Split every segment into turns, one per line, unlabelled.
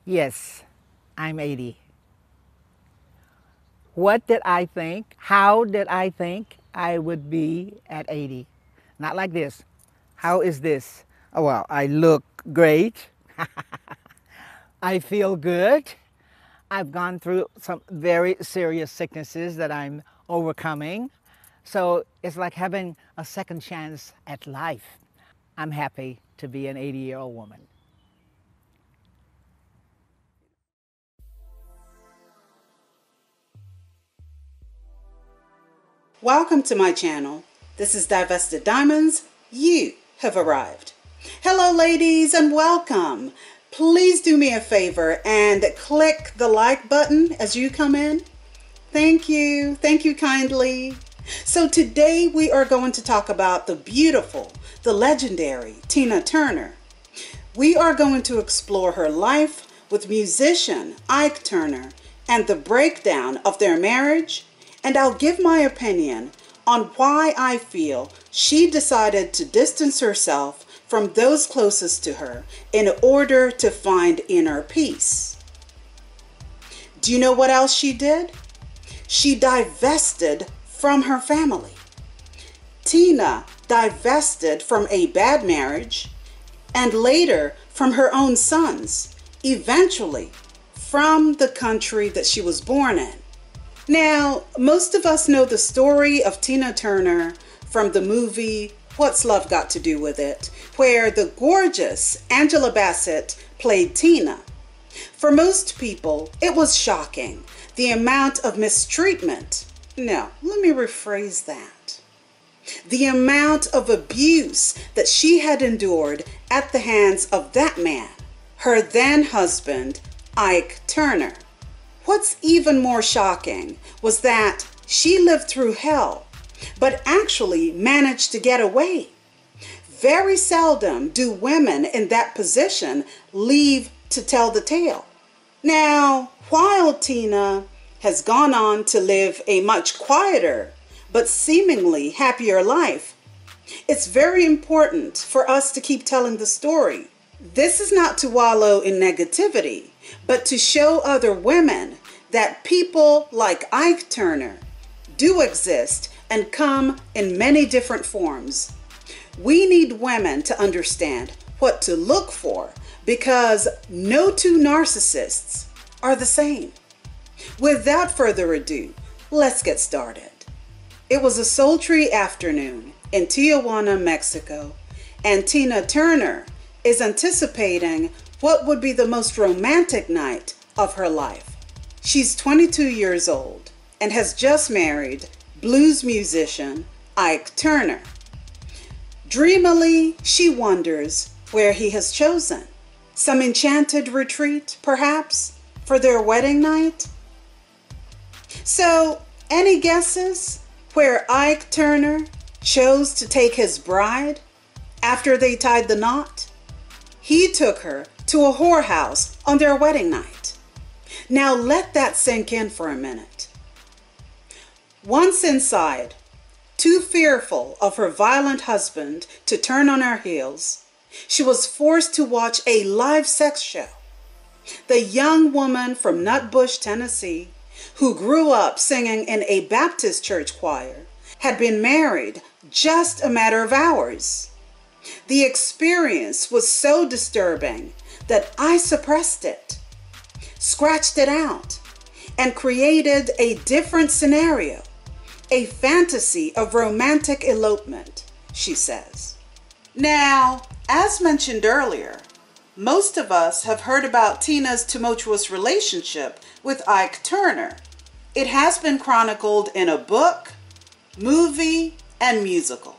Yes, I'm 80. What did I think? How did I think I would be at 80? Not like this. How is this? Oh, well, I look great. I feel good. I've gone through some very serious sicknesses that I'm overcoming. So it's like having a second chance at life. I'm happy to be an 80-year-old woman.
Welcome to my channel. This is Divested Diamonds. You have arrived. Hello ladies and welcome. Please do me a favor and click the like button as you come in. Thank you. Thank you kindly. So today we are going to talk about the beautiful, the legendary Tina Turner. We are going to explore her life with musician Ike Turner and the breakdown of their marriage, and I'll give my opinion on why I feel she decided to distance herself from those closest to her in order to find inner peace. Do you know what else she did? She divested from her family. Tina divested from a bad marriage and later from her own sons, eventually from the country that she was born in. Now, most of us know the story of Tina Turner from the movie What's Love Got to Do with It, where the gorgeous Angela Bassett played Tina. For most people, it was shocking, the amount of mistreatment. No, let me rephrase that. The amount of abuse that she had endured at the hands of that man, her then husband, Ike Turner. What's even more shocking was that she lived through hell, but actually managed to get away. Very seldom do women in that position leave to tell the tale. Now, while Tina has gone on to live a much quieter but seemingly happier life, it's very important for us to keep telling the story. This is not to wallow in negativity, but to show other women that people like Ike Turner do exist and come in many different forms. We need women to understand what to look for because no two narcissists are the same. Without further ado, let's get started. It was a sultry afternoon in Tijuana, Mexico, and Tina Turner is anticipating what would be the most romantic night of her life. She's 22 years old and has just married blues musician Ike Turner. Dreamily, she wonders where he has chosen. Some enchanted retreat, perhaps, for their wedding night? So, any guesses where Ike Turner chose to take his bride after they tied the knot? He took her to a whorehouse on their wedding night. Now let that sink in for a minute. Once inside, too fearful of her violent husband to turn on her heels, she was forced to watch a live sex show. The young woman from Nutbush, Tennessee, who grew up singing in a Baptist church choir, had been married just a matter of hours. The experience was so disturbing that I suppressed it, scratched it out, and created a different scenario, a fantasy of romantic elopement, she says. Now, as mentioned earlier, most of us have heard about Tina's tumultuous relationship with Ike Turner. It has been chronicled in a book, movie, and musical.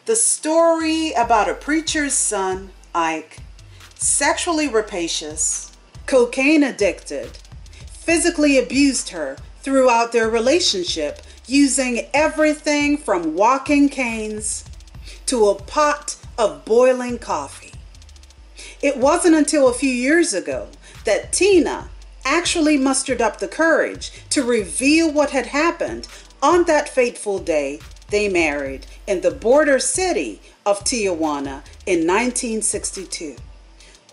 The story about a preacher's son, Ike, sexually rapacious, cocaine addicted, physically abused her throughout their relationship using everything from walking canes to a pot of boiling coffee. It wasn't until a few years ago that Tina actually mustered up the courage to reveal what had happened on that fateful day they married in the border city of Tijuana in 1962.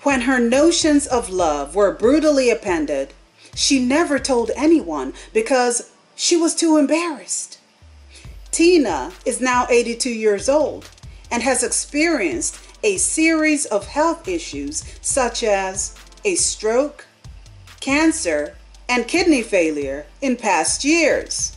When her notions of love were brutally appended, she never told anyone because she was too embarrassed. Tina is now 82 years old and has experienced a series of health issues such as a stroke, cancer, and kidney failure in past years.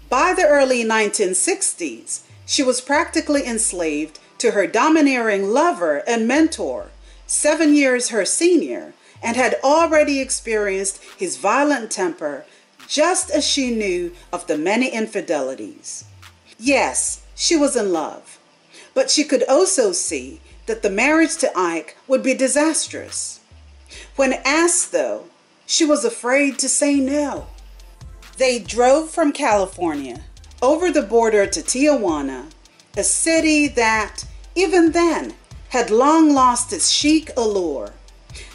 By the early 1960s, she was practically enslaved to her domineering lover and mentor, 7 years her senior, and had already experienced his violent temper just as she knew of the many infidelities. Yes, she was in love, but she could also see that the marriage to Ike would be disastrous. When asked, though, she was afraid to say no. They drove from California over the border to Tijuana, a city that, even then, had long lost its chic allure.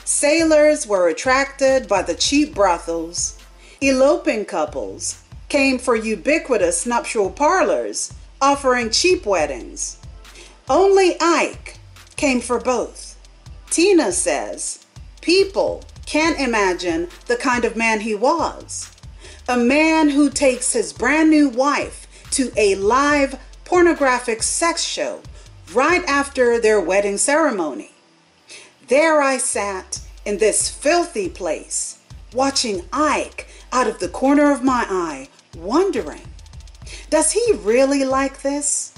Sailors were attracted by the cheap brothels. Eloping couples came for ubiquitous nuptial parlors offering cheap weddings. Only Ike came for both. Tina says people can't imagine the kind of man he was. A man who takes his brand new wife to a live pornographic sex show right after their wedding ceremony. There I sat in this filthy place, watching Ike out of the corner of my eye, wondering, does he really like this?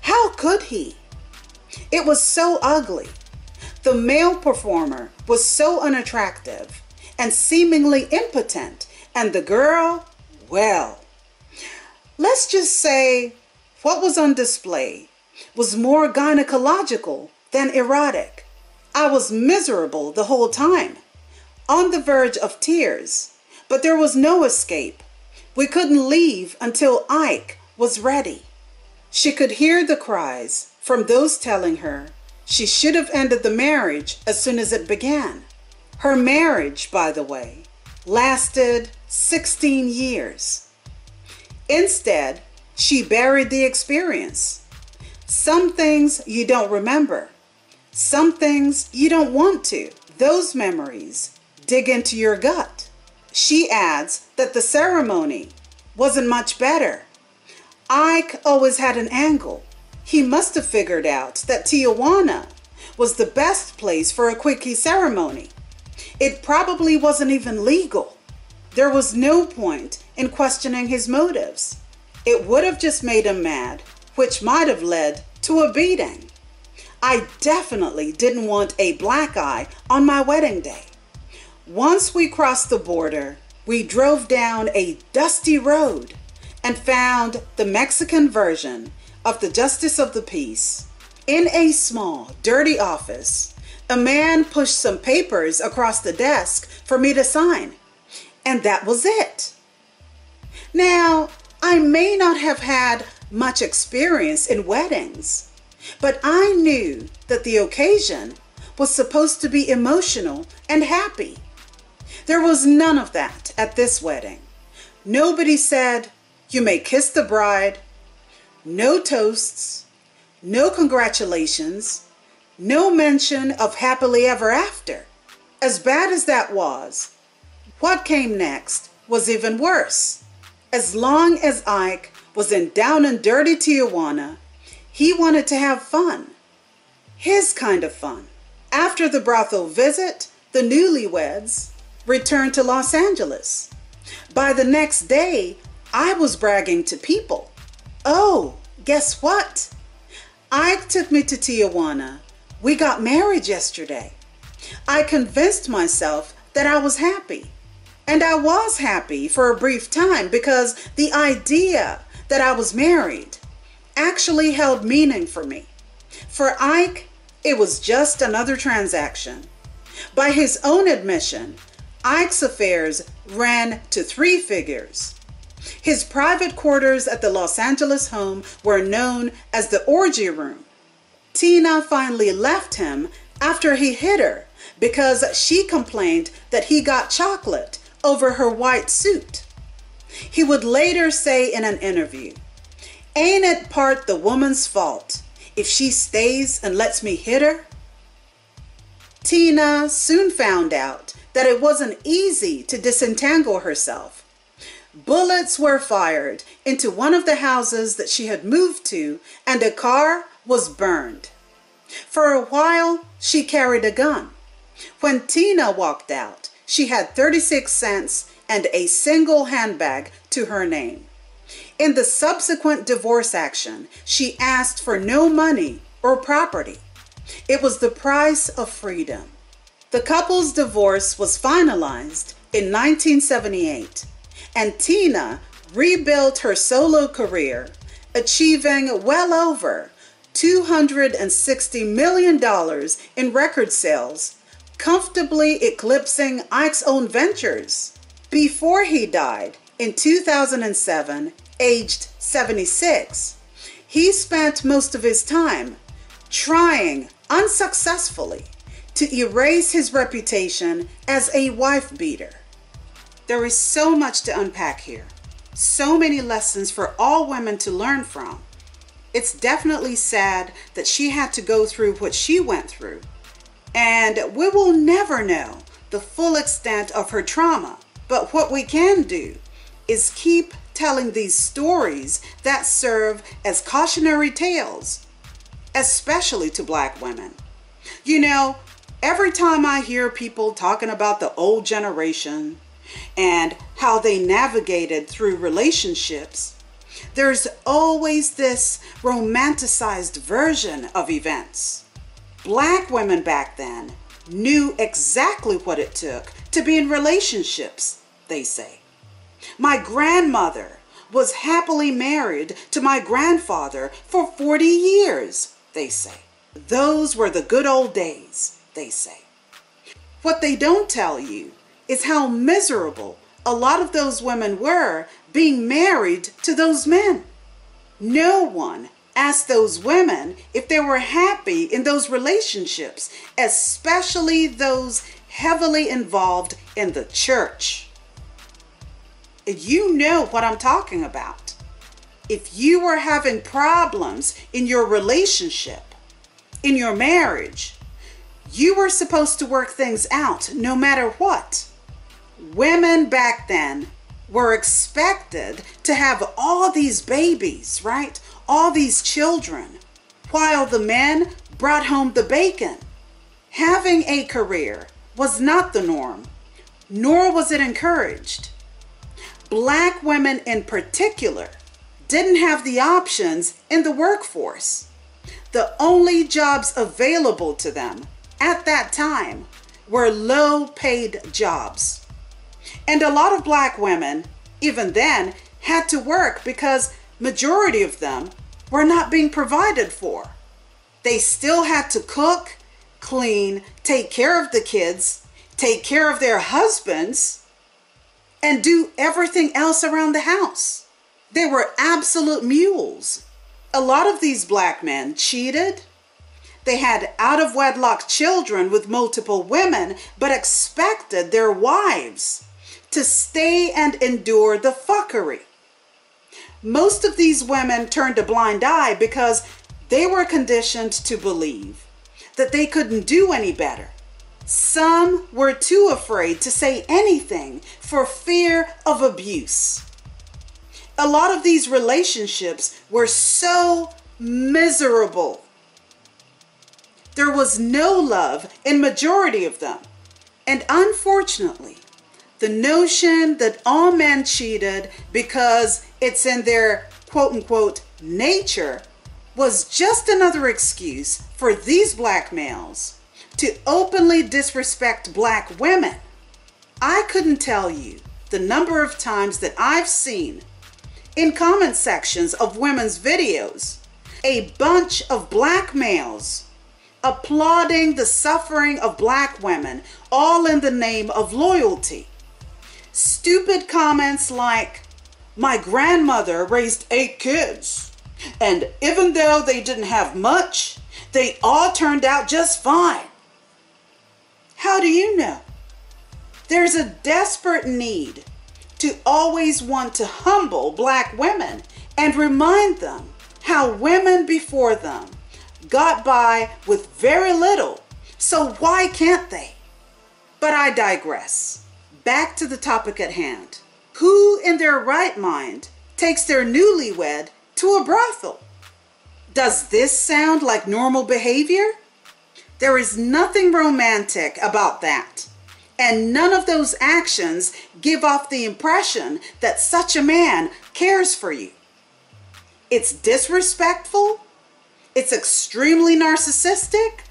How could he? It was so ugly. The male performer was so unattractive and seemingly impotent, and the girl, well, let's just say what was on display was more gynecological than erotic. I was miserable the whole time, on the verge of tears, but there was no escape. We couldn't leave until Ike was ready. She could hear the cries from those telling her she should have ended the marriage as soon as it began. Her marriage, by the way, lasted 16 years. Instead, she buried the experience. Some things you don't remember. Some things you don't want to. Those memories dig into your gut. She adds that the ceremony wasn't much better. Ike always had an angle. He must have figured out that Tijuana was the best place for a quickie ceremony. It probably wasn't even legal. There was no point in questioning his motives. It would have just made him mad, which might have led to a beating. I definitely didn't want a black eye on my wedding day. Once we crossed the border, we drove down a dusty road and found the Mexican version of the Justice of the Peace. In a small, dirty office, a man pushed some papers across the desk for me to sign, and that was it. Now, I may not have had much experience in weddings, but I knew that the occasion was supposed to be emotional and happy. There was none of that at this wedding. Nobody said, "You may kiss the bride," no toasts, no congratulations, no mention of happily ever after. As bad as that was, what came next was even worse. As long as Ike was in down and dirty Tijuana, he wanted to have fun. His kind of fun. After the brothel visit, the newlyweds returned to Los Angeles. By the next day, I was bragging to people. "Oh, guess what? Ike took me to Tijuana. We got married yesterday." I convinced myself that I was happy. And I was happy for a brief time because the idea that I was married actually held meaning for me. For Ike, it was just another transaction. By his own admission, Ike's affairs ran to 3 figures. His private quarters at the Los Angeles home were known as the orgy room. Tina finally left him after he hit her because she complained that he got chocolate over her white suit. He would later say in an interview, "Ain't it part the woman's fault if she stays and lets me hit her?" Tina soon found out that it wasn't easy to disentangle herself. Bullets were fired into one of the houses that she had moved to, and a car was burned. For a while, she carried a gun. When Tina walked out, she had 36 cents and a single handbag to her name. In the subsequent divorce action, she asked for no money or property. It was the price of freedom. The couple's divorce was finalized in 1978, and Tina rebuilt her solo career, achieving well over $260 million in record sales, comfortably eclipsing Ike's own ventures. Before he died in 2007, aged 76, he spent most of his time trying unsuccessfully to erase his reputation as a wife beater. There is so much to unpack here, so many lessons for all women to learn from. It's definitely sad that she had to go through what she went through, and we will never know the full extent of her trauma. But what we can do is keep telling these stories that serve as cautionary tales, especially to Black women. You know, every time I hear people talking about the old generation and how they navigated through relationships, there's always this romanticized version of events. Black women back then knew exactly what it took to be in relationships, they say. My grandmother was happily married to my grandfather for 40 years, they say. Those were the good old days, they say. What they don't tell you is how miserable a lot of those women were being married to those men. No one asked those women if they were happy in those relationships, especially those heavily involved in the church. You know what I'm talking about. If you were having problems in your relationship, in your marriage, you were supposed to work things out no matter what. Women back then were expected to have all these babies, right? All these children, while the men brought home the bacon. Having a career was not the norm, nor was it encouraged. Black women in particular didn't have the options in the workforce. The only jobs available to them at that time were low-paid jobs. And a lot of Black women, even then, had to work because majority of them were not being provided for. They still had to cook, clean, take care of the kids, take care of their husbands, and do everything else around the house. They were absolute mules. A lot of these Black men cheated. They had out-of-wedlock children with multiple women, but expected their wives to stay and endure the fuckery. Most of these women turned a blind eye because they were conditioned to believe that they couldn't do any better. Some were too afraid to say anything for fear of abuse. A lot of these relationships were so miserable. There was no love in majority of them. And unfortunately, the notion that all men cheated because it's in their quote-unquote nature was just another excuse for these Black males to openly disrespect Black women. I couldn't tell you the number of times that I've seen in comment sections of women's videos a bunch of Black males applauding the suffering of Black women, all in the name of loyalty. Stupid comments like, "My grandmother raised 8 kids, and even though they didn't have much, they all turned out just fine." How do you know? There's a desperate need to always want to humble Black women and remind them how women before them got by with very little So why can't they? But I digress. Back to the topic at hand. Who in their right mind takes their newlywed to a brothel? Does this sound like normal behavior? There is nothing romantic about that. And none of those actions give off the impression that such a man cares for you. It's disrespectful, it's extremely narcissistic,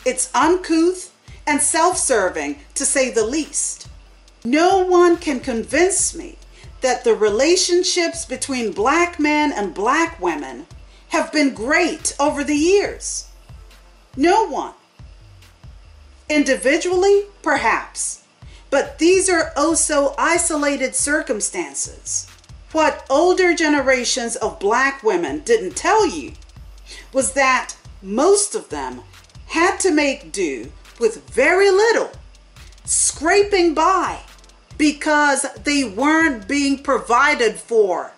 it's uncouth and self-serving, to say the least. No one can convince me that the relationships between black men and black women have been great over the years. No one. Individually, perhaps, but these are oh so isolated circumstances. What older generations of black women didn't tell you was that most of them had to make do with very little, scraping by because they weren't being provided for.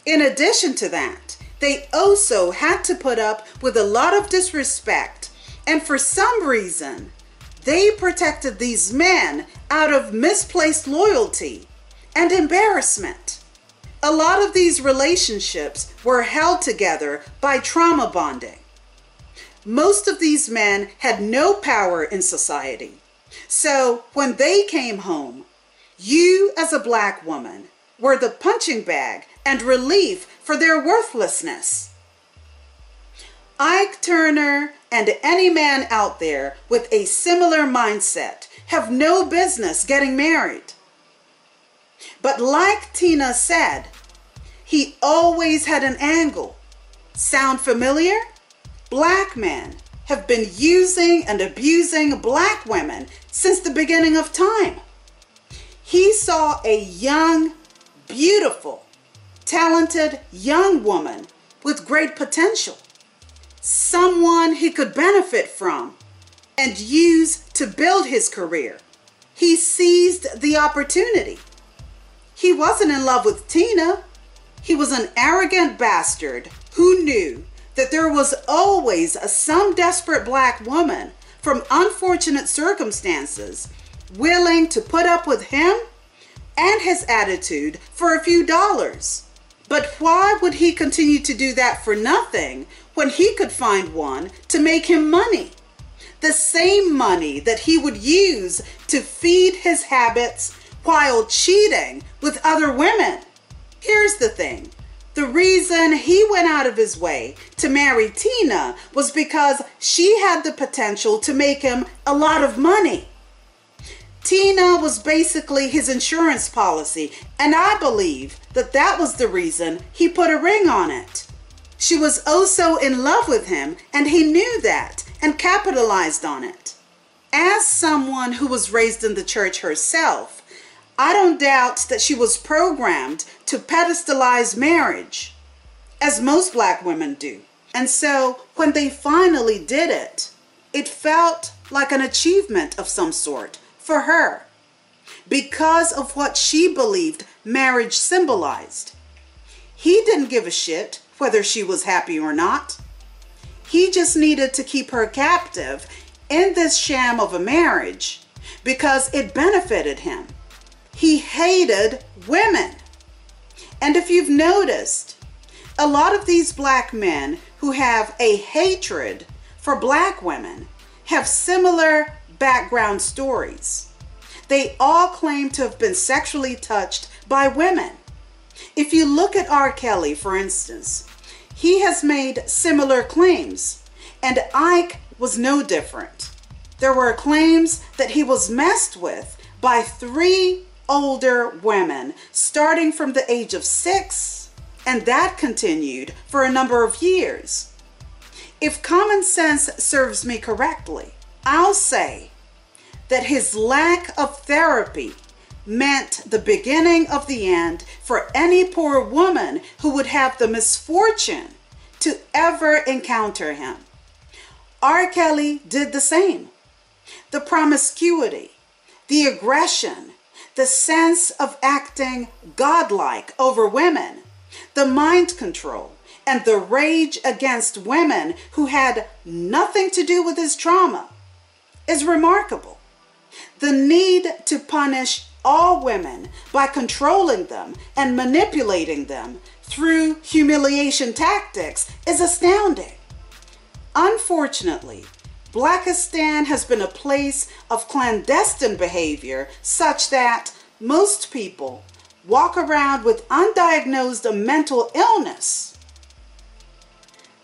In addition to that, they also had to put up with a lot of disrespect, and for some reason, they protected these men out of misplaced loyalty and embarrassment. A lot of these relationships were held together by trauma bonding. Most of these men had no power in society. So when they came home, you as a black woman were the punching bag and relief for their worthlessness. Ike Turner and any man out there with a similar mindset have no business getting married. But like Tina said, he always had an angle. Sound familiar? Black men have been using and abusing black women since the beginning of time. He saw a young, beautiful, talented young woman with great potential, someone he could benefit from and use to build his career. He seized the opportunity. He wasn't in love with Tina. He was an arrogant bastard who knew that there was always some desperate black woman from unfortunate circumstances willing to put up with him and his attitude for a few dollars. But why would he continue to do that for nothing when he could find one to make him money? The same money that he would use to feed his habits while cheating with other women. Here's the thing. The reason he went out of his way to marry Tina was because she had the potential to make him a lot of money. Tina was basically his insurance policy, and I believe that that was the reason he put a ring on it. She was oh so in love with him, and he knew that and capitalized on it. As someone who was raised in the church herself, I don't doubt that she was programmed to pedestalize marriage, as most black women do. And so when they finally did it, it felt like an achievement of some sort for her because of what she believed marriage symbolized. He didn't give a shit whether she was happy or not. He just needed to keep her captive in this sham of a marriage because it benefited him. He hated women. And if you've noticed, a lot of these black men who have a hatred for black women have similar background stories. They all claim to have been sexually touched by women. If you look at R. Kelly, for instance, he has made similar claims, and Ike was no different. There were claims that he was messed with by 3 older women starting from the age of 6, and that continued for a number of years. If common sense serves me correctly, I'll say that his lack of therapy meant the beginning of the end for any poor woman who would have the misfortune to ever encounter him. R. Kelly did the same. The promiscuity, the aggression, the sense of acting godlike over women, the mind control, and the rage against women who had nothing to do with his trauma. is remarkable. The need to punish all women by controlling them and manipulating them through humiliation tactics is astounding. Unfortunately, Blackistan has been a place of clandestine behavior such that most people walk around with undiagnosed mental illness.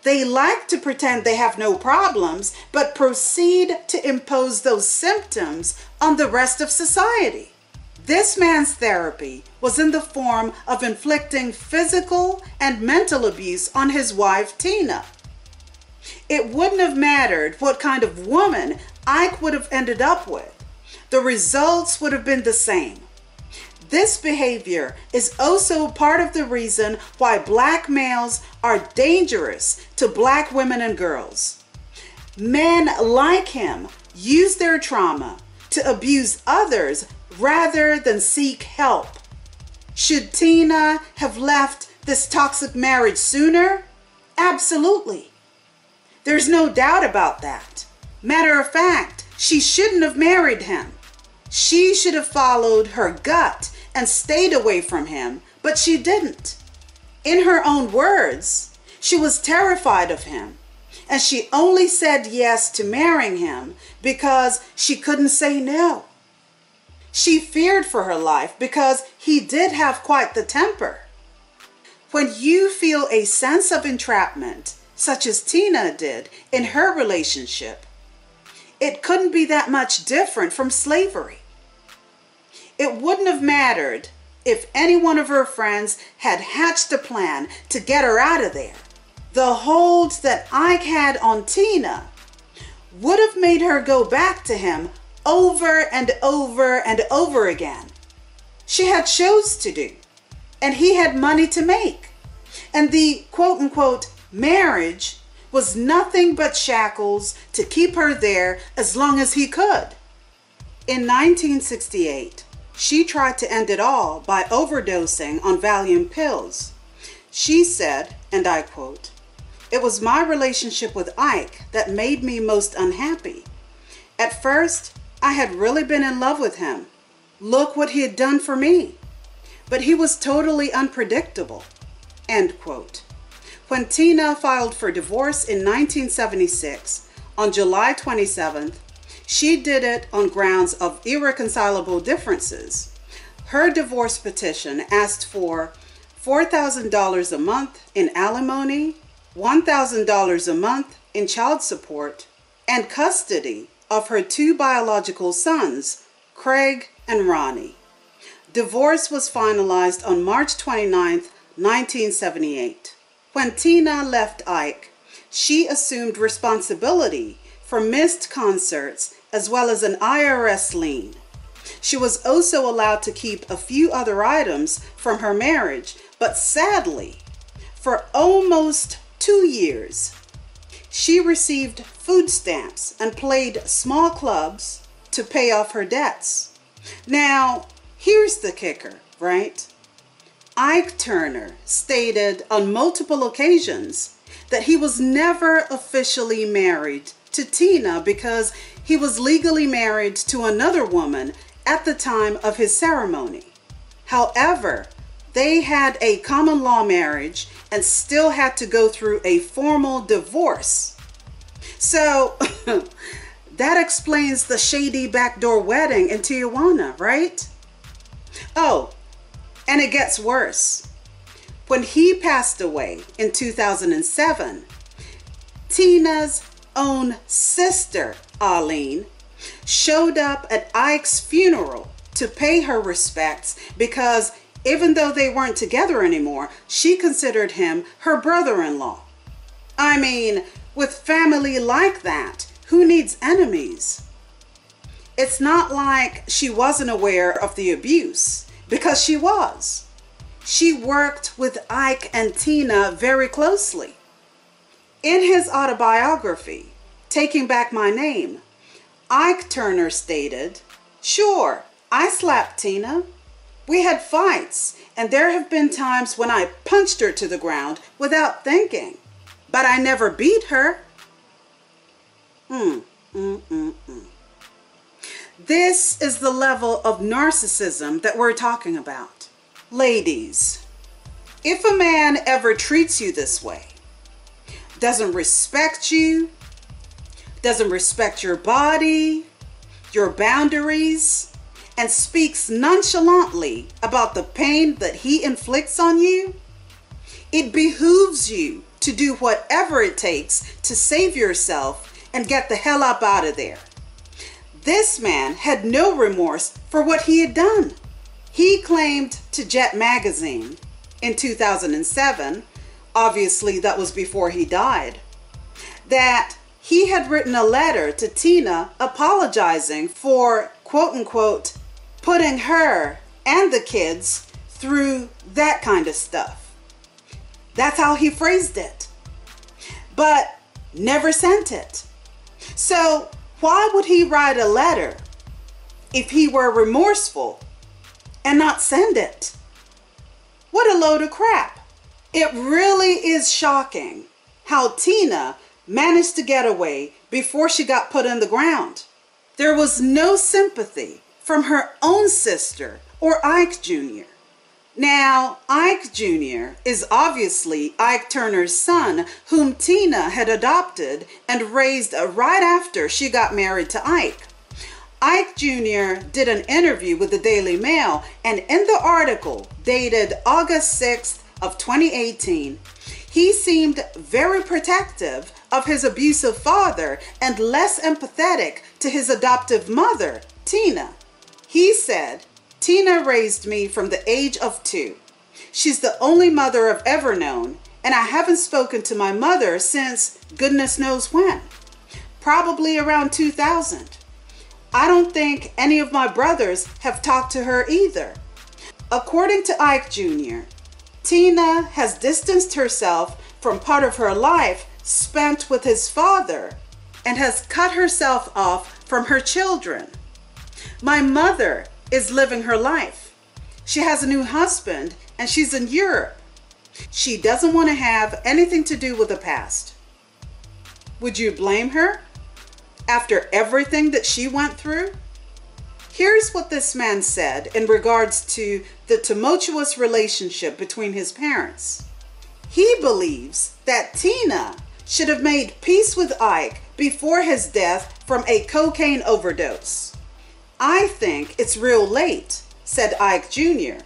They like to pretend they have no problems, but proceed to impose those symptoms on the rest of society. This man's therapy was in the form of inflicting physical and mental abuse on his wife, Tina. It wouldn't have mattered what kind of woman Ike would have ended up with. The results would have been the same. This behavior is also part of the reason why black males are dangerous to black women and girls. Men like him use their trauma to abuse others rather than seek help. Should Tina have left this toxic marriage sooner? Absolutely. There's no doubt about that. Matter of fact, she shouldn't have married him. She should have followed her gut and stayed away from him, but she didn't. In her own words, she was terrified of him, and she only said yes to marrying him because she couldn't say no. She feared for her life because he did have quite the temper. When you feel a sense of entrapment, such as Tina did in her relationship, it couldn't be that much different from slavery. It wouldn't have mattered if any one of her friends had hatched a plan to get her out of there. The hold that Ike had on Tina would have made her go back to him over and over and over again. She had shows to do, and he had money to make. And the quote-unquote marriage was nothing but shackles to keep her there as long as he could. In 1968, she tried to end it all by overdosing on Valium pills. She said, and I quote, "It was my relationship with Ike that made me most unhappy. At first, I had really been in love with him. Look what he had done for me. But he was totally unpredictable." End quote. When Tina filed for divorce in 1976, on July 27th, she did it on grounds of irreconcilable differences. Her divorce petition asked for $4,000 a month in alimony, $1,000 a month in child support, and custody of her two biological sons, Craig and Ronnie. Divorce was finalized on March 29, 1978. When Tina left Ike, she assumed responsibility for missed concerts as well as an IRS lien. She was also allowed to keep a few other items from her marriage, but sadly, for almost 2 years, she received food stamps and played small clubs to pay off her debts. Now, here's the kicker, right? Ike Turner stated on multiple occasions that he was never officially married to Tina because he was legally married to another woman at the time of his ceremony. However, they had a common law marriage and still had to go through a formal divorce. So that explains the shady backdoor wedding in Tijuana, right? Oh, and it gets worse. When he passed away in 2007, Tina's own sister, Arlene, showed up at Ike's funeral to pay her respects because even though they weren't together anymore, she considered him her brother-in-law. I mean, with family like that, who needs enemies? It's not like she wasn't aware of the abuse, because she was. She worked with Ike and Tina very closely. In his autobiography, Taking Back My Name, Ike Turner stated, "Sure, I slapped Tina. We had fights, and there have been times when I punched her to the ground without thinking, but I never beat her." This is the level of narcissism that we're talking about. Ladies, if a man ever treats you this way, doesn't respect you, doesn't respect your body, your boundaries, and speaks nonchalantly about the pain that he inflicts on you, it behooves you to do whatever it takes to save yourself and get the hell up out of there. This man had no remorse for what he had done. He claimed to Jet Magazine in 2007, obviously that was before he died, that he had written a letter to Tina apologizing for, quote unquote, putting her and the kids through that kind of stuff. That's how he phrased it, but never sent it. So why would he write a letter if he were remorseful and not send it? What a load of crap. It really is shocking how Tina managed to get away before she got put in the ground. There was no sympathy from her own sister or Ike Jr. Now, Ike Jr. is obviously Ike Turner's son, whom Tina had adopted and raised right after she got married to Ike. Ike Jr. did an interview with the Daily Mail, and in the article dated August 6th of 2018, he seemed very protective of his abusive father and less empathetic to his adoptive mother, Tina. He said, "Tina raised me from the age of 2. She's the only mother I've ever known, and I haven't spoken to my mother since goodness knows when. Probably around 2000. I don't think any of my brothers have talked to her either." According to Ike Jr., Tina has distanced herself from part of her life spent with his father and has cut herself off from her children. "My mother is living her life. She has a new husband and she's in Europe. She doesn't want to have anything to do with the past." Would you blame her after everything that she went through? Here's what this man said in regards to the tumultuous relationship between his parents. He believes that Tina should have made peace with Ike before his death from a cocaine overdose. "I think it's real late," said Ike Jr.,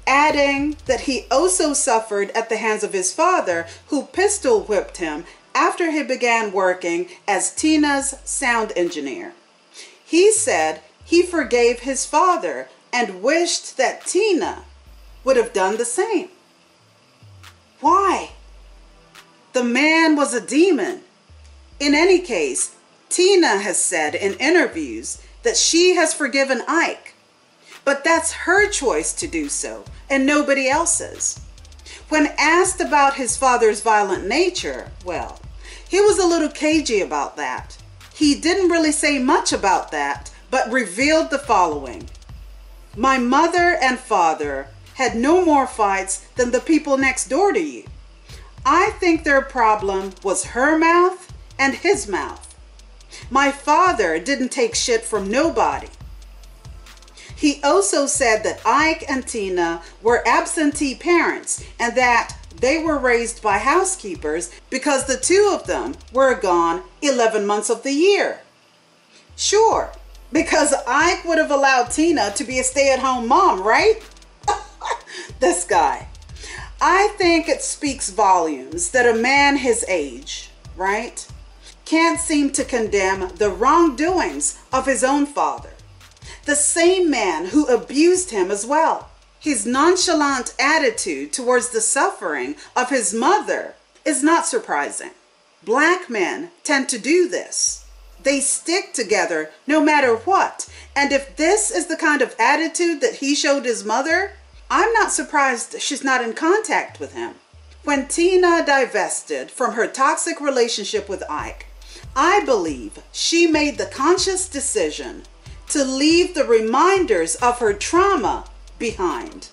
adding that he also suffered at the hands of his father, who pistol whipped him after he began working as Tina's sound engineer. He said he forgave his father and wished that Tina would have done the same. Why? The man was a demon. In any case, Tina has said in interviews that she has forgiven Ike, but that's her choice to do so and nobody else's. When asked about his father's violent nature, well, he was a little cagey about that. He didn't really say much about that, but revealed the following: "My mother and father had no more fights than the people next door to you. I think their problem was her mouth and his mouth. My father didn't take shit from nobody." He also said that Ike and Tina were absentee parents and that they were raised by housekeepers because the two of them were gone 11 months of the year. Sure, because Ike would have allowed Tina to be a stay-at-home mom, right? This guy. I think it speaks volumes that a man his age, right, can't seem to condemn the wrongdoings of his own father, the same man who abused him as well. His nonchalant attitude towards the suffering of his mother is not surprising. Black men tend to do this. They stick together no matter what. And if this is the kind of attitude that he showed his mother, I'm not surprised she's not in contact with him. When Tina divested from her toxic relationship with Ike, I believe she made the conscious decision to leave the reminders of her trauma behind.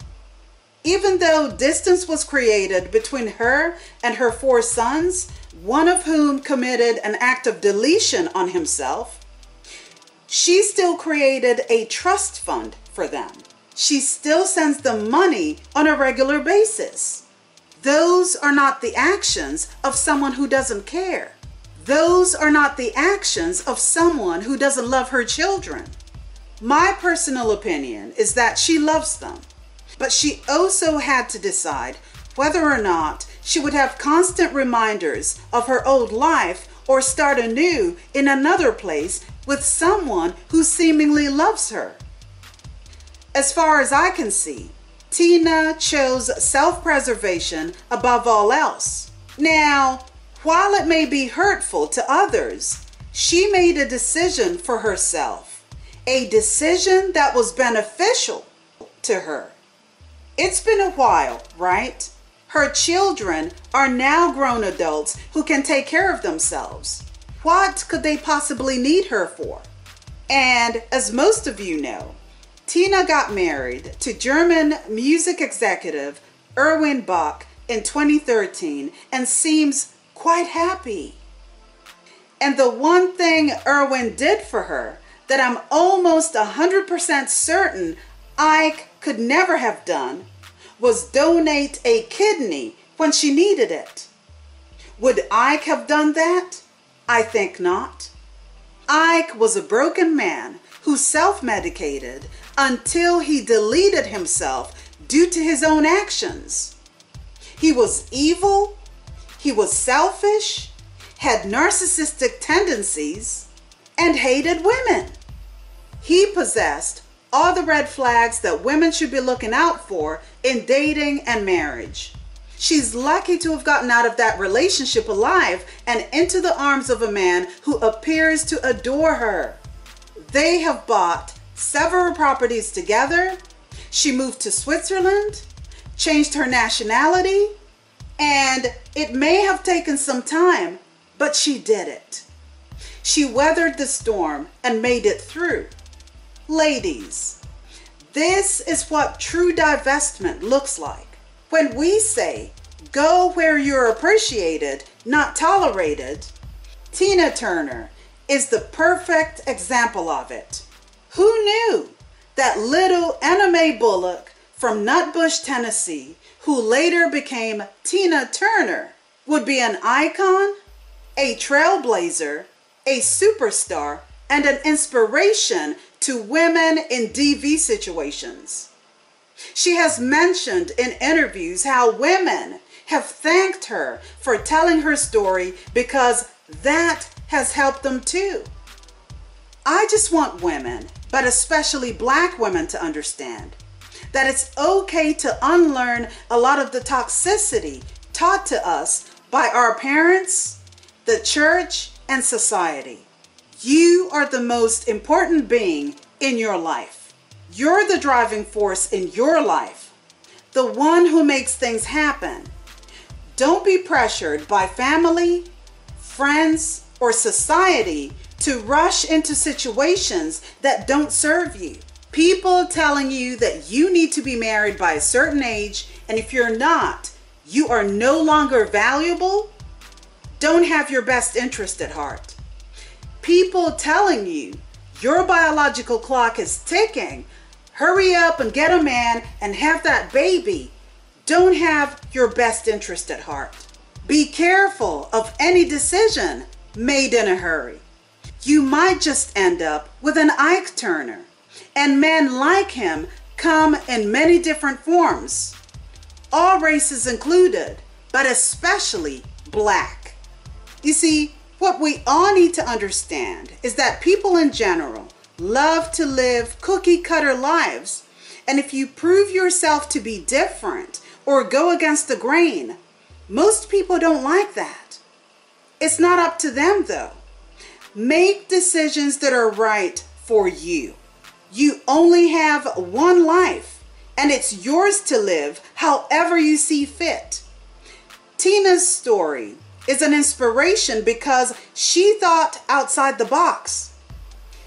Even though distance was created between her and her 4 sons, one of whom committed an act of deletion on himself, She still created a trust fund for them. She still sends them money on a regular basis. Those are not the actions of someone who doesn't care. Those are not the actions of someone who doesn't love her children. My personal opinion is that she loves them, but she also had to decide whether or not she would have constant reminders of her old life or start anew in another place with someone who seemingly loves her. As far as I can see, Tina chose self-preservation above all else. Now, while it may be hurtful to others, she made a decision for herself, a decision that was beneficial to her. It's been a while, right? Her children are now grown adults who can take care of themselves. What could they possibly need her for? And as most of you know, Tina got married to German music executive Erwin Bach in 2013 and seems quite happy. And the one thing Erwin did for her that I'm almost 100% certain Ike could never have done was donate a kidney when she needed it. Would Ike have done that? I think not. Ike was a broken man who self-medicated until he deleted himself due to his own actions. He was evil, he was selfish, had narcissistic tendencies, and hated women. He possessed all the red flags that women should be looking out for in dating and marriage. She's lucky to have gotten out of that relationship alive and into the arms of a man who appears to adore her. They have bought several properties together. She moved to Switzerland, changed her nationality, and it may have taken some time, but she did it. She weathered the storm and made it through. Ladies, this is what true divestment looks like. When we say, go where you're appreciated, not tolerated, Tina Turner is the perfect example of it. Who knew that little Anna Mae Bullock from Nutbush, Tennessee, who later became Tina Turner, would be an icon, a trailblazer, a superstar, and an inspiration to women in DV situations. She has mentioned in interviews how women have thanked her for telling her story because that has helped them too. I just want women, but especially Black women, to understand that it's okay to unlearn a lot of the toxicity taught to us by our parents, the church, and society. You are the most important being in your life. You're the driving force in your life, the one who makes things happen. Don't be pressured by family, friends, or society to rush into situations that don't serve you. People telling you that you need to be married by a certain age, and if you're not, you are no longer valuable, don't have your best interest at heart. People telling you your biological clock is ticking, hurry up and get a man and have that baby, don't have your best interest at heart. Be careful of any decision made in a hurry. You might just end up with an Ike Turner, and men like him come in many different forms, all races included, but especially Black. You see, what we all need to understand is that people in general love to live cookie-cutter lives, and if you prove yourself to be different or go against the grain, most people don't like that. It's not up to them though. Make decisions that are right for you. You only have one life, and it's yours to live however you see fit. Tina's story is an inspiration because she thought outside the box.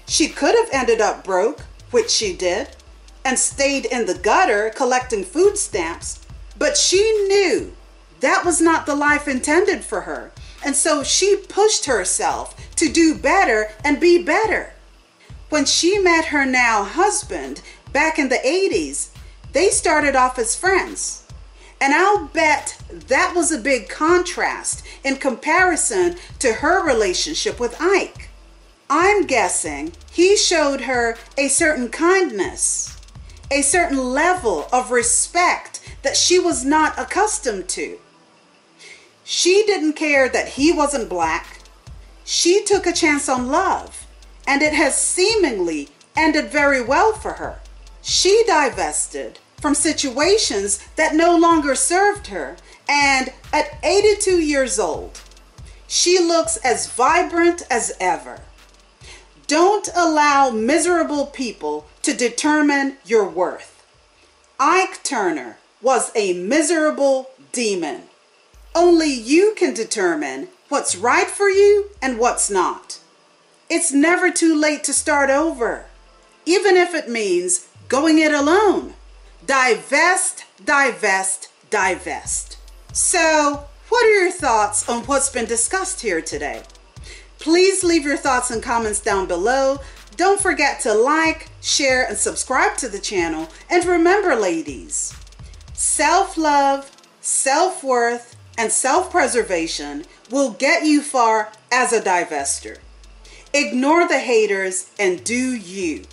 She could have ended up broke, which she did, and stayed in the gutter collecting food stamps, but she knew that was not the life intended for her, and so she pushed herself to do better and be better. When she met her now husband back in the 80s, they started off as friends. And I'll bet that was a big contrast in comparison to her relationship with Ike. I'm guessing he showed her a certain kindness, a certain level of respect that she was not accustomed to. She didn't care that he wasn't black. She took a chance on love, and it has seemingly ended very well for her. She divested from situations that no longer served her, and at 82 years old, she looks as vibrant as ever. Don't allow miserable people to determine your worth. Ike Turner was a miserable demon. Only you can determine what's right for you and what's not. It's never too late to start over, even if it means going it alone. Divest, divest, divest. So, what are your thoughts on what's been discussed here today? Please leave your thoughts and comments down below. Don't forget to like, share, and subscribe to the channel. And remember, ladies, self-love, self-worth, and self-preservation will get you far as a divester. Ignore the haters and do you.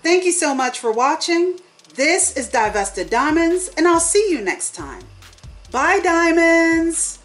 Thank you so much for watching. This is Divested Diamonds, and I'll see you next time. Bye, diamonds.